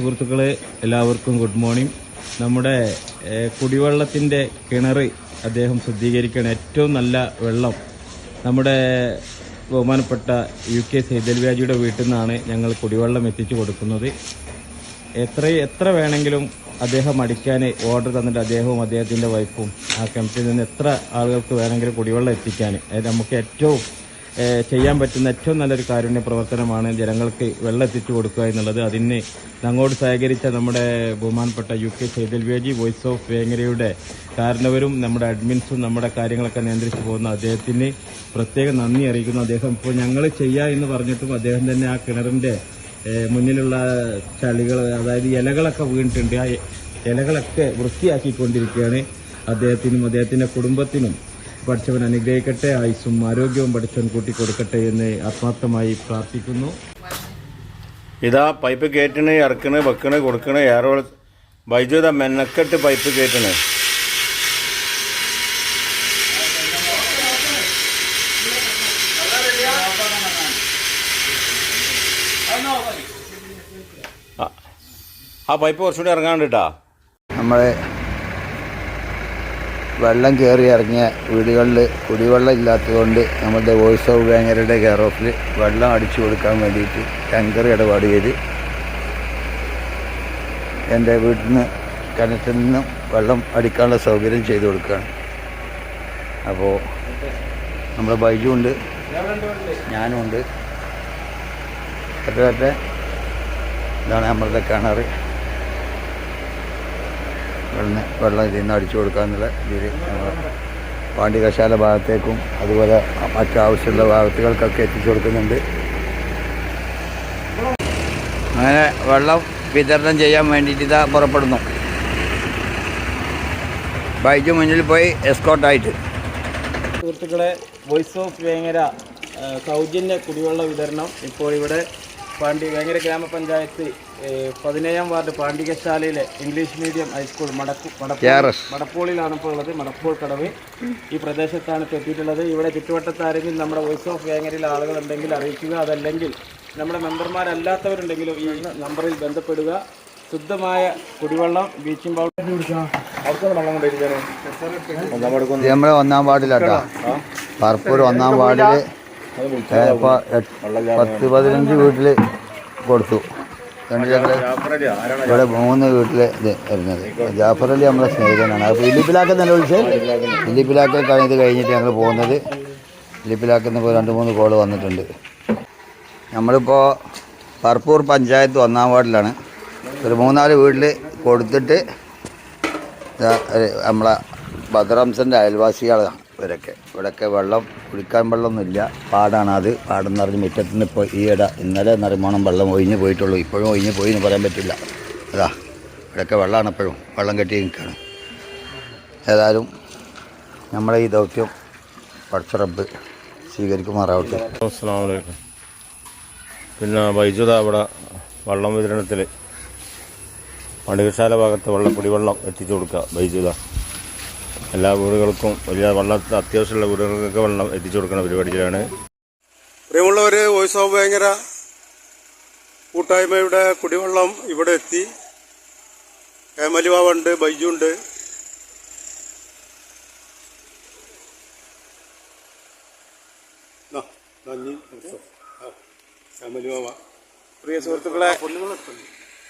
സുഹൃത്തുക്കളെ എല്ലാവർക്കും good morning. നമ്മുടെ കുടിവെള്ളത്തിൻ്റെ കിണർ അദ്ദേഹം ശുദ്ധീകരിക്കണം. ഏറ്റവും നല്ല വെള്ളം നമ്മുടെ ബഹുമാനപ്പെട്ട UK സൈതൽവ്യാജിയുടെ വീട്ടിൽ നിന്നാണ് ഞങ്ങൾ കുടിവെള്ളം എത്തിച്ചു കൊടുക്കുന്നത്. എത്ര വേണമെങ്കിലും അദ്ദേഹം അടിക്കാൻ ഓർഡർ തന്നിട്ട് അദ്ദേഹവും അദ്ദേഹത്തിൻ്റെ വൈഫും ആ കിണറ്റിൽ നിന്ന് എത്ര ആളുകൾക്ക് വേണമെങ്കിലും കുടിവെള്ളം എത്തിക്കാൻ നമുക്ക് ഏറ്റവും ചെയ്യാൻ പറ്റുന്ന ഏറ്റവും നല്ലൊരു കാരുണ്യ പ്രവർത്തനമാണ് ജനങ്ങൾക്ക് വെള്ളം എത്തിച്ചു കൊടുക്കുക എന്നുള്ളത്. അതിന് ഞങ്ങളോട് സഹകരിച്ച നമ്മുടെ ബഹുമാനപ്പെട്ട UK സൈതൽവ്യാജി വോയിസ് ഓഫ് വേങ്ങരയുടെ കാരണവരും നമ്മുടെ അഡ്മിൻസും നമ്മുടെ കാര്യങ്ങളൊക്കെ നിയന്ത്രിച്ചു പോകുന്ന അദ്ദേഹത്തിന് പ്രത്യേകം നന്ദി അറിയിക്കുന്നു. അദ്ദേഹം ഇപ്പോൾ ഞങ്ങൾ ചെയ്യുക എന്ന് പറഞ്ഞിട്ടും അദ്ദേഹം തന്നെ ആ കിണറിൻ്റെ മുന്നിലുള്ള ചളികൾ, അതായത് ഇലകളൊക്കെ വീണിട്ടുണ്ട്, ആ ഇലകളൊക്കെ വൃത്തിയാക്കിക്കൊണ്ടിരിക്കുകയാണ്. അദ്ദേഹത്തിനും അദ്ദേഹത്തിൻ്റെ കുടുംബത്തിനും പഠിച്ചവൻ അനുഗ്രഹിക്കട്ടെ, ആയുസ്സും ആരോഗ്യവും പഠിച്ചവൻ കൂട്ടിക്കൊടുക്കട്ടെ എന്ന് ആത്മാർത്ഥമായി പ്രാർത്ഥിക്കുന്നു. ഇതാ പൈപ്പ് കയറ്റണ്, ഇറക്കണ്, വെക്കണ്, കൊടുക്കണ്. ഏറെ ബൈജു ഇതാ മെനക്കെട്ട് പൈപ്പ് കയറ്റണ്. ആ പൈപ്പ് കുറച്ചുകൂടി ഇറങ്ങാണ്ട് കേട്ടാ. നമ്മളെ വെള്ളം കയറി ഇറങ്ങിയ വീടുകളിൽ കുടിവെള്ളം ഇല്ലാത്തതുകൊണ്ട് നമ്മുടെ വോയിസ് ഓഫ് വേങ്ങരയുടെ കെയർ ഓഫിൽ വെള്ളം അടിച്ചു കൊടുക്കാൻ വേണ്ടിയിട്ട് ടാങ്കർ ഇടപാട് ചെയ്ത് എൻ്റെ വീട്ടിൽ നിന്ന് കിണറ്റിൽ നിന്നും വെള്ളം അടിക്കാനുള്ള സൗകര്യം ചെയ്തു കൊടുക്കുകയാണ്. അപ്പോൾ നമ്മുടെ ബൈജു ഉണ്ട്, ഞാനും ഉണ്ട്. പറ്റേ ഇതാണ് നമ്മളുടെ കിണർ. വെള്ളം ഇതിൽ നിന്ന് അടിച്ചു കൊടുക്കാന്നുള്ള ഇതിൽ നമ്മൾ പാണ്ഡികശാല ഭാഗത്തേക്കും അതുപോലെ മറ്റാവശ്യമുള്ള ഭാഗത്തുകൾക്കൊക്കെ എത്തിച്ചു കൊടുക്കുന്നുണ്ട്. അങ്ങനെ വെള്ളം വിതരണം ചെയ്യാൻ വേണ്ടിയിട്ട് ഇതാ പുറപ്പെടുന്നു. ബൈജു മുന്നിൽ പോയി എസ്കോട്ടായിട്ട്. സുഹൃത്തുക്കളെ, വോയിസ് ഓഫ് വേങ്ങര സൗജന്യ കുടിവെള്ള വിതരണം ഇപ്പോൾ ഇവിടെ വേങ്ങര ഗ്രാമപഞ്ചായത്ത് 17-ാം വാർഡ് പാണ്ഡികശാലയിലെ ഇംഗ്ലീഷ് മീഡിയം ഹൈസ്കൂൾ മടപ്പോളിലാണ് ഇപ്പോൾ ഉള്ളത്. മടപ്പോൾ കടവ് ഈ പ്രദേശത്താണ് എത്തിയിട്ടുള്ളത്. ഇവിടെ ചുറ്റുവട്ടത്ത് ആരെങ്കിലും നമ്മുടെ വോയിസ് ഓഫ് വേങ്ങരയിലെ ആളുകളുണ്ടെങ്കിൽ അറിയിക്കുക. അതല്ലെങ്കിൽ നമ്മുടെ മെമ്പർമാരല്ലാത്തവരുണ്ടെങ്കിലും ഈ നമ്പറിൽ ബന്ധപ്പെടുക. ശുദ്ധമായ കുടിവെള്ളം ബ്ലീച്ചിങ് പൗഡർ നമ്മുടെ 1-ാം വാർഡിലാട്ടോ, പറപ്പൂർ 1-ാം വാർഡിൽ 10-15 വീട്ടിൽ കൊടുത്തു. ഇവിടെ 3 വീട്ടിൽ ഇത് വരുന്നത്. ജാഫർ അലി നമ്മളെ സ്നേഹിതനാണ്. അപ്പോൾ ഇല്ലിപ്പിലാക്ക നല്ല വിളിച്ച് ഇല്ലിപ്പിലാക്ക ഇത് കഴിഞ്ഞിട്ട് ഞങ്ങൾ പോകുന്നത്. ഇല്ലിപ്പിലാക്കുന്ന ഇപ്പോൾ 2-3 കോള് വന്നിട്ടുണ്ട്. നമ്മളിപ്പോൾ പറപ്പൂർ പഞ്ചായത്ത് 1-ാം വാർഡിലാണ്. ഒരു 3-4 വീട്ടിൽ കൊടുത്തിട്ട് നമ്മളെ ബദറംസൻ്റെ അയൽവാസികളാണ് ഇവരൊക്കെ. ഇവിടെയൊക്കെ വെള്ളം കുടിക്കാൻ വെള്ളമൊന്നുമില്ല, പാടാണ്. അത് പാടെന്ന് പറഞ്ഞ് മുറ്റത്ത് നിന്ന് ഇപ്പോൾ ഇന്നലെ നറിമോണം വെള്ളം ഒഴിഞ്ഞ് പോയിട്ടുള്ളൂ. ഇപ്പോഴും ഒഴിഞ്ഞ് പോയി എന്ന് പറയാൻ പറ്റില്ല. അതാ ഇവിടെയൊക്കെ വെള്ളമാണ്, എപ്പോഴും വെള്ളം കെട്ടി നിൽക്കുകയാണ്. ഏതായാലും നമ്മളെ ഈ ദൗത്യം പഠിച്ച റബ്ബ് സ്വീകരിക്കുമാറാവട്ടെ. അസ്സലാമു അലൈക്കും. പിന്നെ ബൈജുദ അവിടെ വെള്ളം വിതരണത്തിൽ പാണ്ഡികശാല ഭാഗത്ത് കുടിവെള്ളം എത്തിച്ചു കൊടുക്കുക. ബൈജുദ എല്ലാ വീടുകൾക്കും വലിയ വെള്ളത്തിൽ അത്യാവശ്യമുള്ള വീടുകൾക്കൊക്കെ വെള്ളം എത്തിച്ചു കൊടുക്കുന്ന പരിപാടിയിലാണ്. പ്രിയമുള്ളവർ, വോയിസ് ഓഫ് വേങ്ങര കൂട്ടായ്മയുടെ കുടിവെള്ളം ഇവിടെ എത്തി. മലിവാവുണ്ട്, ബൈജു ഉണ്ട്. പ്രിയ സുഹൃത്തുക്കളെ,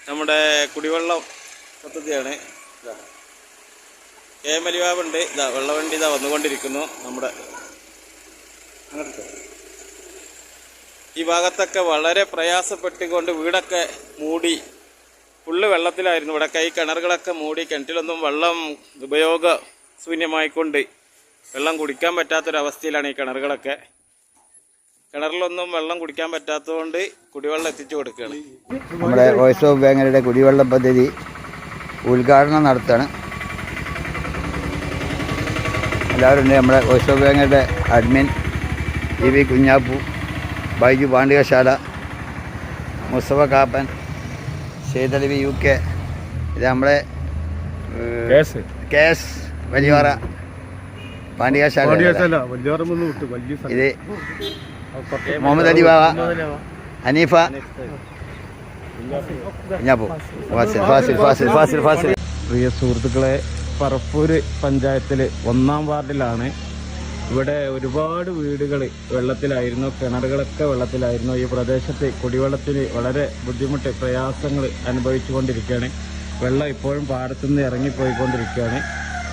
നമ്മുടെ കുടിവെള്ളം പദ്ധതിയാണ്. മലിവാവുണ്ട്. വെള്ളവണ്ടി വന്നുകൊണ്ടിരിക്കുന്നു. നമ്മുടെ ഈ ഭാഗത്തൊക്കെ വളരെ പ്രയാസപ്പെട്ടുകൊണ്ട് വീടൊക്കെ മൂടി ഫുള്ള് വെള്ളത്തിലായിരുന്നു. ഇവിടെ ഈ കിണറുകളൊക്കെ മൂടി, കിണറ്റിലൊന്നും വെള്ളം ഉപയോഗശൂന്യമായിക്കൊണ്ട് വെള്ളം കുടിക്കാൻ പറ്റാത്തൊരവസ്ഥയിലാണ് ഈ കിണറുകളൊക്കെ. കിണറിലൊന്നും വെള്ളം കുടിക്കാൻ പറ്റാത്തതുകൊണ്ട് കുടിവെള്ളം എത്തിച്ചു കൊടുക്കുകയാണ്. നമ്മുടെ വോയിസ് ഓഫ് വേങ്ങരയുടെ കുടിവെള്ള പദ്ധതി ഉദ്ഘാടനം നടത്തുകയാണ്. എല്ലാവരും ഉണ്ട്. നമ്മുടെ വോയിസ് ഓഫ് വേങ്ങരയുടെ admin EV Kunjappu, Baiju Pandikasala, Musthafa Kappan, Saithalavi UK, ഇത് നമ്മുടെ കേസ് വലിയവാറ പാണ്ഡികശാല, ഇത് മുഹമ്മദ് അലി ബാബ, ഹനീഫ, കുഞ്ഞാപ്പൂ ഫാസിൽ ഫാസിൽ ഫാസിൽ ഫാസിൽ ഫാസിൽ. പ്രിയ സുഹൃത്തുക്കളെ, പറപ്പൂര് പഞ്ചായത്തിൽ 1-ാം വാർഡിലാണ്. ഇവിടെ ഒരുപാട് വീടുകൾ വെള്ളത്തിലായിരുന്നു, കിണറുകളൊക്കെ വെള്ളത്തിലായിരുന്നു. ഈ പ്രദേശത്ത് കുടിവെള്ളത്തിന് വളരെ ബുദ്ധിമുട്ട്, പ്രയാസങ്ങൾ അനുഭവിച്ചു കൊണ്ടിരിക്കുകയാണ്. വെള്ളം ഇപ്പോഴും പാടത്തുനിന്ന് ഇറങ്ങിപ്പോയിക്കൊണ്ടിരിക്കുകയാണ്.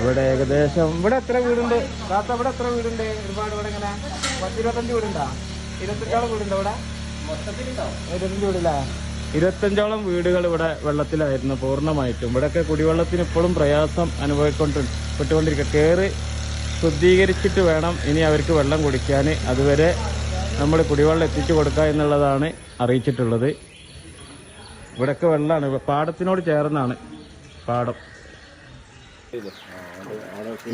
ഇവിടെ ഏകദേശം ഇവിടെ എത്ര വീടുണ്ട് താത്ത? ഇവിടെ എത്ര വീടുണ്ട്? ഒരുപാട് ഇവിടെ ഇങ്ങനെ 10-25 വീടുണ്ടോ? 25ഓളം വീടുണ്ടോ ഇവിടെ? 25 വീടില്ല, 25ഓളം വീടുകൾ ഇവിടെ വെള്ളത്തിലായിരുന്നു പൂർണ്ണമായിട്ടും. ഇവിടെയൊക്കെ കുടിവെള്ളത്തിന് ഇപ്പോഴും പ്രയാസം അനുഭവിപ്പെട്ടുകൊണ്ടിരിക്കുക. കയറി ശുദ്ധീകരിച്ചിട്ട് വേണം ഇനി അവർക്ക് വെള്ളം കുടിക്കാൻ. അതുവരെ നമ്മൾ കുടിവെള്ളം എത്തിച്ചു കൊടുക്കുക എന്നുള്ളതാണ് അറിയിച്ചിട്ടുള്ളത്. ഇവിടെയൊക്കെ വെള്ളമാണ്, പാടത്തിനോട് ചേർന്നാണ് പാടം.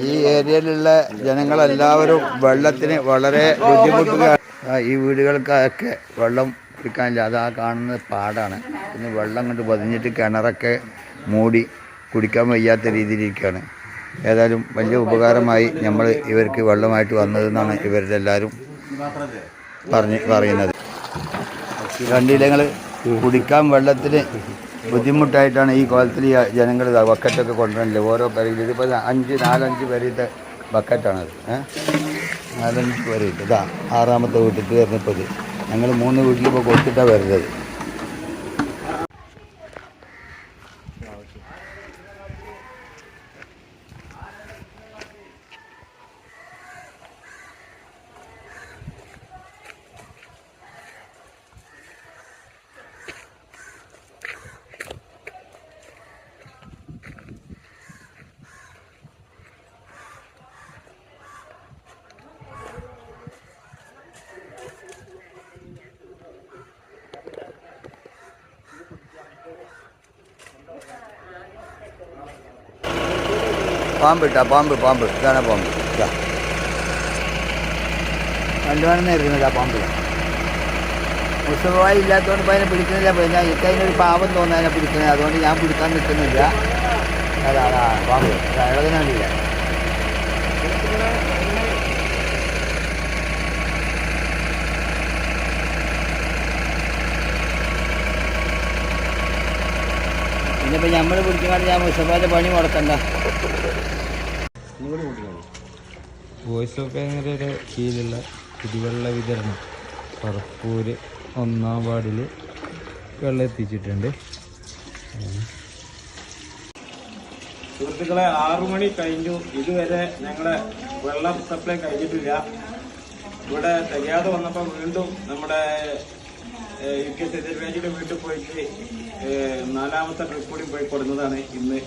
ഈ ഏരിയയിലുള്ള ജനങ്ങളെല്ലാവരും വെള്ളത്തിന് വളരെ ബുദ്ധിമുട്ടുകയാണ്. ഈ വീടുകൾക്കൊക്കെ വെള്ളം കുടിക്കാനില്ല. അത് ആ കാണുന്ന പാടാണ്. പിന്നെ വെള്ളം കൊണ്ട് പതിഞ്ഞിട്ട് കിണറൊക്കെ മൂടി കുടിക്കാൻ വയ്യാത്ത രീതിയിലിരിക്കുകയാണ്. ഏതായാലും വലിയ ഉപകാരമായി നമ്മൾ ഇവർക്ക് വെള്ളമായിട്ട് വന്നതെന്നാണ് ഇവരുടെ എല്ലാവരും പറയുന്നത്. കണ്ടില്ലെങ്കിൽ കുടിക്കാൻ വെള്ളത്തിന് ബുദ്ധിമുട്ടായിട്ടാണ് ഈ കോലത്തിൽ ജനങ്ങൾ ബക്കറ്റൊക്കെ കൊണ്ടുവരില്ല. ഓരോ പേരിൽ ഇതിപ്പോൾ 4-5 പേരുടെ ബക്കറ്റാണത്. 4-5 പേരിട്ട് ഇതാ 6ാമത്തെ വീട്ടിൽ വരുന്നപ്പോൾ ഇത് ഞങ്ങൾ 3 വീട്ടിലിപ്പോൾ കൊടുത്തിട്ടാണ് വരുന്നത്. പാമ്പ് ഇട്ടാ പാമ്പ് പാമ്പ് ഇതാണ് പാമ്പ്. ഇതാ കണ്ടുവേണമെന്ന് ഇരുന്നത് ആ പാമ്പ്. മുസ്ലിമായി ഇല്ലാത്തതുകൊണ്ട് ഇപ്പോൾ അതിനെ പിടിക്കുന്നില്ല. പിന്നെ എനിക്ക് അതിനൊരു പാപം തോന്നുന്നു അതിനെ പിടിക്കുന്നത്. അതുകൊണ്ട് ഞാൻ പിടിക്കാൻ നിൽക്കുന്നില്ല. അതാ പാമ്പ് ഇളകിനാണ്ടില്ല. പിന്നിപ്പോൾ നമ്മൾ പിടിക്കാണ്ട് ഞാൻ മുസ്ലിമാരുടെ പണി മുടക്കണ്ട. വോയിസ് ഓഫ് കാനഡയുടെ കീഴിലുള്ള കുടിവെള്ള വിതരണം പറപ്പൂര് 1-ാം വാർഡിൽ വെള്ളം എത്തിച്ചിട്ടുണ്ട്. സുഹൃത്തുക്കളെ, 6 മണി കഴിഞ്ഞു. ഇതുവരെ ഞങ്ങളെ വെള്ളം സപ്ലൈ കഴിഞ്ഞിട്ടില്ല. ഇവിടെ തികയാതെ വന്നപ്പോൾ വീണ്ടും നമ്മുടെ UK സെക്രട്ടറിയുടെ വീട്ടിൽ പോയിട്ട് 4ാമത്തെ ട്രിപ്പ് കൂടി പോയി കൊടുന്നതാണ് ഇന്ന്.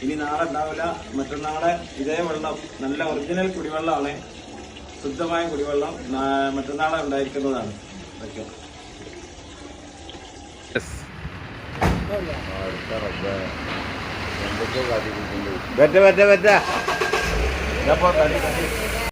ഇനി നാളെ ഉണ്ടാവില്ല, മറ്റന്നാളെ ഇതേ വെള്ളം, നല്ല ഒറിജിനൽ കുടിവെള്ളമാണ്, ശുദ്ധമായ കുടിവെള്ളം മറ്റന്നാളെ ഉണ്ടായിരിക്കുന്നതാണ്. പറ്റ